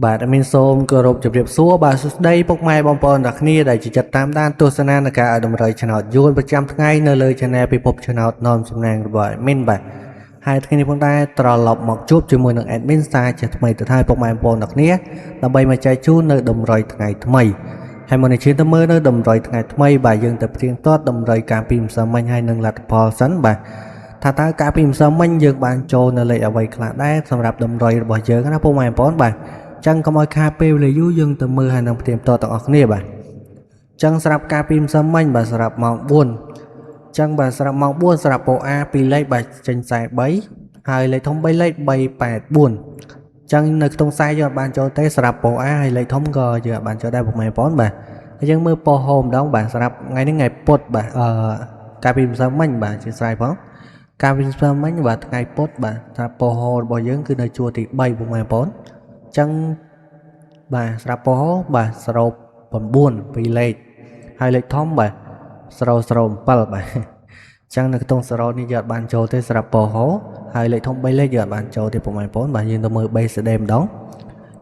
បាទអមានសូមគោរពជម្រាបសួរបាទសួស្តីពុកម៉ែបងប្អូនទាំងគ្នាដែលជាចិត្តតាមដានទស្សនានៃការឲ្យតម្រុយឆ្នោតយួនប្រចាំថ្ងៃនៅលើ Channel ពិភពឆ្នោតនាំសំណាងរបស់ Admin បាទហើយថ្ងៃនេះផងដែរត្រឡប់មកជួបជាមួយនឹង Admin សារជាថ្មីទៅហើយពុកម៉ែបងប្អូនទាំងគ្នាដើម្បីមកចែកជូននៅតម្រុយថ្ងៃថ្មីហើយមកនេះឈានទៅមើលនៅតម្រុយថ្ងៃថ្មីបាទយើងទៅព្រៀងទាត់តម្រុយការពីម្សិលមិញហើយនឹងលទ្ធផលសិនបាទថាតើការពីម្សិលមិញយើងបានចូលនៅលេខអ្វីខ្លះដែរសម្រាប់តម្រុយរបស់យើងណាពុកម៉ែបងប្អូនបាទចឹងកុំឲ្យខាតពេលវេលាយូរយើងទៅមើលហើយនឹងផ្ទៀងផ្ទាត់ទាំងអស់គ្នាបាទចឹងសម្រាប់ការពីម្សិលមិញបាទសម្រាប់ម៉ោង4ចឹងបាទសម្រាប់ម៉ោង4សម្រាប់ពូ A 2លេខបាទចេញ43ហើយលេខធំ3លេខ384ចឹងនៅក្នុងខ្សែយើងអត់បានចូលទេសម្រាប់ពូ A ហើយលេខធំក៏យើងអត់បានចូលដែរពុកម៉ែបងប្អូនបាទហើយយើងមើលពូហោម្ដងបាទសម្រាប់ថ្ងៃនេះថ្ងៃពុធបាទការពីម្សិលមិញបាទជាស្រ័យផងការពីម្សិលមិញបាទថ្ងៃពុធបាទសម្រាប់ពូហោរបស់យើងគឺនៅជួរទី3ពុកម៉ែបងប្អូនចឹងបាទស្រាប់ពោបាទ09 2លេខហើយលេខធំបាទ007បាទចឹងនៅក្នុង0នេះយើងអត់បានចូលទេស្រាប់ពោហើយលេខធំ3លេខយើងអត់បានចូលទេពុកម៉ែបងប្អូនបាទយើងទៅមើល base ដេម្ដង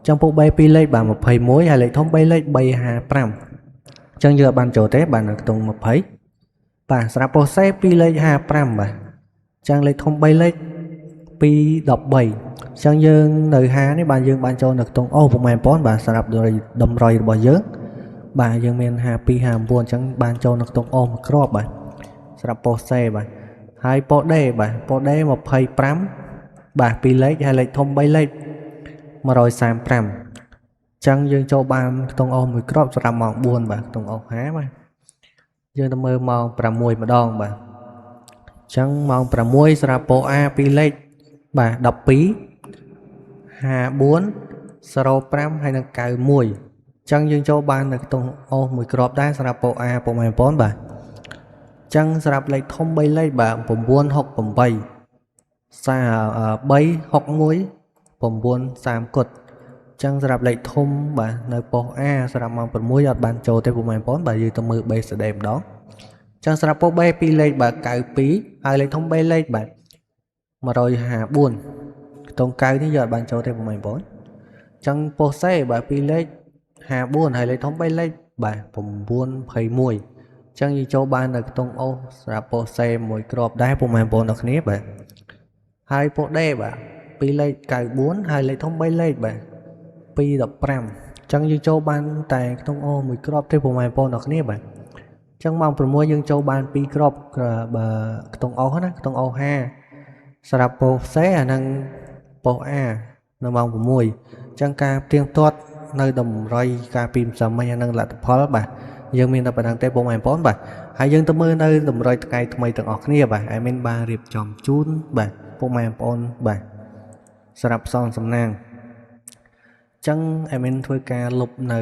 ចឹងពុក3 2លេខបាទ21ហើយលេខធំ3លេខ355ចឹងយើងអត់បានចូលទេបាទនៅក្នុង20បាទស្រាប់ពោសេ2លេខ55បាទចឹងលេខធំ3លេខ213ចឹងយើងនៅ5នេះបាទយើងបានចូលនៅក្នុងអូពុកម៉ែបងប្អូនបាទសម្រាប់តម្រុយរបស់យើងបាទយើងមាន52 59ចឹងបានចូលនៅក្នុងអូមួយគ្រាប់បាទសម្រាប់ពោសេបាទហើយពោដេបាទពោដេ25បាទ2លេខហើយលេខធំ3លេខ135ចឹងយើងចូលបានក្នុងអូមួយគ្រាប់សម្រាប់ម៉ោង4បាទក្នុងអូ5បាទយើងទៅមើលម៉ោង6ម្ដងបាទចឹងម៉ោង6សម្រាប់ពោ A 2លេខបាទ12 54 05ហើយនឹង91ចឹងយើងចូលបាននៅក្នុងអូសមួយគ្រាប់ដែរសម្រាប់ពោ A ពុកម៉ែបងប្អូនបាទចឹងសម្រាប់លេខធំ3លេខបាទ968 361 930គុតចឹងសម្រាប់លេខធំបាទនៅពោស A សម្រាប់ម៉ោង6អត់បានចូលទេពុកម៉ែបងប្អូនបាទយើងទៅមើល base ដេម្ដងចឹងសម្រាប់ពោស B 2លេខបាទ92ហើយលេខធំ3លេខបាទ154ខ្ទង់9នេះយើងអត់បានចូលទេពុកម៉ែបងប្អូនចឹងពោះសេបាទ2លេខ54ហើយលេខធំ3លេខបាទ921ចឹងយើងចូលបាននៅខ្ទង់អូសសម្រាប់ពោះសេមួយគ្រាប់ដែរពុកម៉ែបងប្អូនទាំងគ្នាបាទហើយពោះដេបាទ2លេខ94ហើយលេខធំ3លេខបាទ215ចឹងយើងចូលបានតែខ្ទង់អូសមួយគ្រាប់ទេពុកម៉ែបងប្អូនទាំងគ្នាបាទចឹងម៉ោង6យើងចូលបាន2គ្រាប់បើខ្ទង់អូសណាខ្ទង់អូស5សម្រាប់ពោះសេអានឹងពោះ A នៅម៉ោង6ចឹងការផ្ទៀងទាត់នៅតម្រុយការពីម្សិលមិញអានឹងលទ្ធផលបាទយើងមានតែប៉ុណ្្នឹងទេពុកម៉ែបងប្អូនបាទហើយយើងទៅមើលនៅតម្រុយថ្ងៃថ្មីទាំងអស់គ្នាបាទអេមីនបានរៀបចំជូនបាទពុកម៉ែបងប្អូនបាទសម្រាប់ផ្សងសំណាងចឹងអេមីនធ្វើការលុបនៅ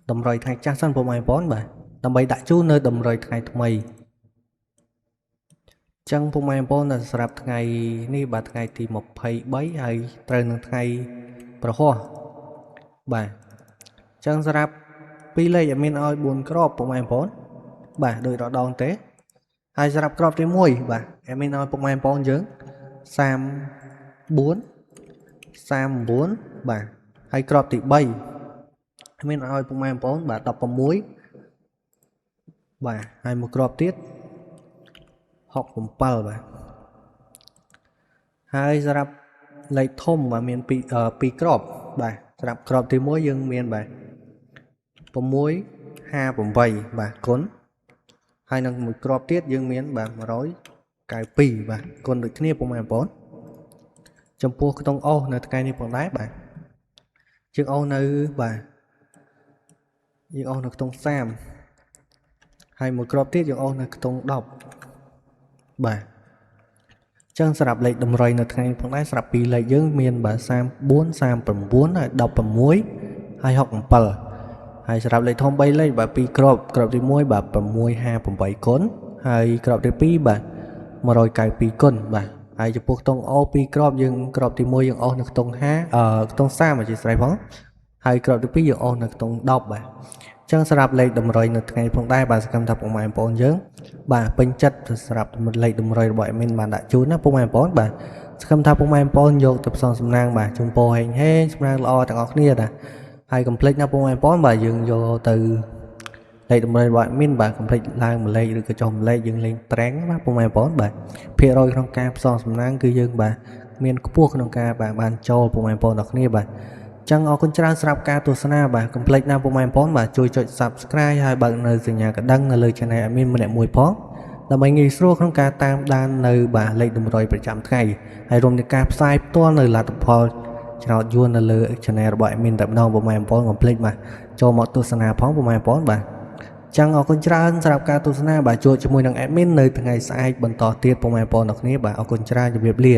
តម្រុយថ្ងៃចាស់សិនពុកម៉ែបងប្អូនបាទដើម្បីដាក់ជូននៅតម្រុយថ្ងៃថ្មីចឹងពុកម៉ែបងប្អូនសម្រាប់ថ្ងៃនេះបាទថ្ងៃទី23ហើយត្រូវនឹងថ្ងៃប្រហោះបាទចឹងសម្រាប់2លេខមានឲ្យ4គ្រាប់ពុកម៉ែបងប្អូនបាទដោយរដងទេហើយសម្រាប់គ្រាប់ទី1បាទមានឲ្យពុកម៉ែបងប្អូនយើង34 39បាទហើយគ្រាប់ទី3មានឲ្យពុកម៉ែបងប្អូនបាទ16បាទហើយមួយគ្រាប់ទៀត67បាទហើយសម្រាប់លេខធំបាទមាន2គ្រាប់បាទសម្រាប់គ្រាប់ទី1យើងមានបាទ658បាទគុណហើយនឹងមួយគ្រាប់ទៀតយើងមានបាទ192បាទគុណដូចគ្នាពុកម៉ែបងប្អូនចំពោះខ្ទង់អូសនៅថ្ងៃនេះផងដែរបាទយើងអូសនៅបាទយើងអូសនៅខ្ទង់30ហើយមួយគ្រាប់ទៀតយើងអូសនៅខ្ទង់10បាទចឹងសម្រាប់លេខតម្រុយនៅថ្ងៃនេះផងដែរសម្រាប់2លេខយើងមានបាទ34 39ហើយ16ហើយ67ហើយសម្រាប់លេខធំ3លេខបាទ2គ្រាប់គ្រាប់ទី1បាទ658គុណហើយគ្រាប់ទី2បាទ192គុណបាទហើយចំពោះខ្ទង់អូ2គ្រាប់យើងគ្រាប់ទី1យើងអូសនៅខ្ទង់50ខ្ទង់30អធិស្ឋានផងហើយគ្រាប់ទី2យើងអូសនៅខ្ទង់10បាទចឹងសម្រាប់លេខតម្រុយនៅថ្ងៃផងដែរបាទសកម្មថាពុកម៉ែបងប្អូនយើងបាទពេញចិត្តសម្រាប់លេខតម្រុយរបស់ admin បានដាក់ជូនណាពុកម៉ែបងប្អូនបាទ សង្ឃឹមថាពុកម៉ែបងប្អូនយកទៅផ្សងសំណាងបាទជូនពរហេងហេងសំណាងល្អទាំងអស់គ្នាណាហើយកុំភ្លេចណាពុកម៉ែបងប្អូនបាទយើងយកទៅលេខតម្រូវរបស់ admin បាទកុំភ្លេចឡើងមួយលេខឬក៏ចុះមួយលេខយើងលេងត្រែងបាទពុកម៉ែបងប្អូនបាទភាគរយក្នុងការផ្សងសំណាងគឺយើងបាទមានខ្ពស់ក្នុងការបាទបានចូលពុកម៉ែបងប្អូនទាំងគ្នាបាទចឹងអរគុណច្រើនសម្រាប់ការទស្សនាបាទកុំភ្លេចណាពុកម៉ែបងប្អូនបាទជួយចុច Subscribe ហើយបើកនៅសញ្ញាកណ្ដឹងនៅលើ Channel admin ម្នាក់មួយផងដើម្បីងាយស្រួលក្នុងការតាមដាននៅបាទលេខតម្រុយប្រចាំថ្ងៃហើយរួមទាំងការផ្សាយផ្ទាល់នៅលទ្ធផលឆ្នោតយួននៅលើ Channel របស់ admin តែម្ដងពុកម៉ែបងប្អូនកុំភ្លេចបាទចូលមកទស្សនាផងពុកម៉ែបងប្អូនបាទចឹងអរគុណច្រើនសម្រាប់ការទស្សនាបាទជួបជាមួយនឹង admin នៅថ្ងៃស្អែកបន្តទៀតពុកម៉ែបងប្អូនទាំងគ្នាបាទអរគុណច្រើនជម្រាបលា